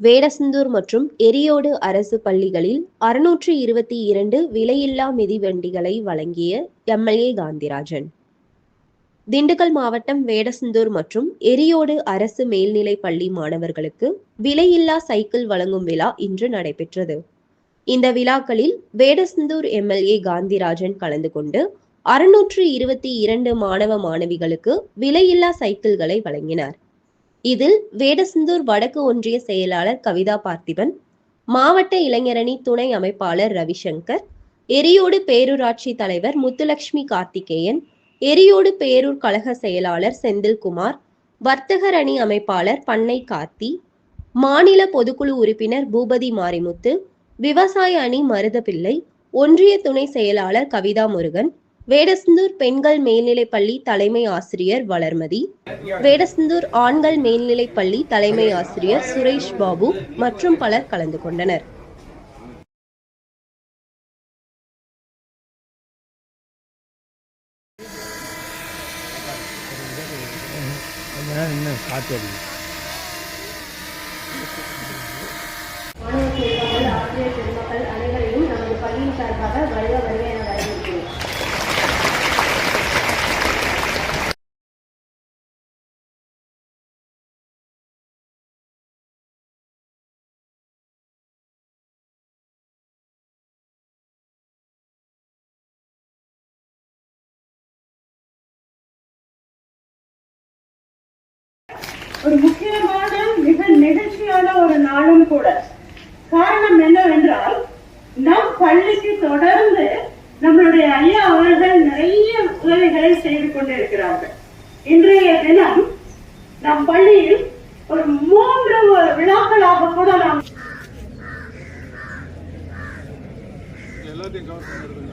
வேடசந்தூர் மற்றும் எரியோடு அரசு பள்ளிகளில் 622 விலையில்லா மிதிவண்டிகளை வழங்கிய எம்எல்ஏ காந்திராஜன். திண்டுக்கல் மாவட்டம் வேடசந்தூர் மற்றும் எரியோடு அரசு மேல்நிலைப் பள்ளி மாணவர்களுக்கு விலையில்லா சைக்கிள் வழங்கும் விழா இன்று நடைபெற்றது. இந்த விழாக்களில் வேடசந்தூர் எம்எல்ஏ காந்திராஜன் கலந்து கொண்டு 622 மாணவ மாணவிகளுக்கு விலையில்லா சைக்கிள்களை வழங்கினார். இதில் வேடசந்தூர் வடக்கு ஒன்றிய செயலாளர் கவிதா பார்த்திபன், மாவட்ட இளைஞரணி துணை அமைப்பாளர் ரவிசங்கர், எரியோடு பேரூராட்சி தலைவர் முத்துலட்சுமி கார்த்திகேயன், எரியோடு பேரூர் கழக செயலாளர் செந்தில்குமார், வர்த்தகர் அணி அமைப்பாளர் பண்ணை கார்த்தி, மாநில பொதுக்குழு உறுப்பினர் பூபதி மாரிமுத்து, விவசாய அணி மருதபிள்ளை, ஒன்றிய துணை செயலாளர் கவிதா முருகன், வேடசந்தூர் பெண்கள் மேல்நிலைப்பள்ளி தலைமை ஆசிரியர் வளர்மதி, வேடசந்தூர் ஆண்கள் மேல்நிலைப்பள்ளி தலைமை ஆசிரியர் சுரேஷ் பாபு மற்றும் பலர் கலந்து கொண்டனர். ஆசிரியர் பெருமக்கள் அனைவரையும் நமது பள்ளியின் சார்பாக வருக வருக என வரவேற்கிறேன். ஒரு முக்கியமான மிக நெகிழ்ச்சியான ஒரு நாளும் கூட. காரணம் என்னவென்றால், நம் பள்ளிக்கு தொடர்ந்து நம்மளுடைய ஐயா அவர்கள் நிறைய உதவிகளை செய்து கொண்டிருக்கிறார்கள். இன்றைய தினம் நம் பள்ளியில் ஒரு 3 விழாக்களாக கூட நாம் எல்லாத்தையும் கவர் பண்ணலாம்.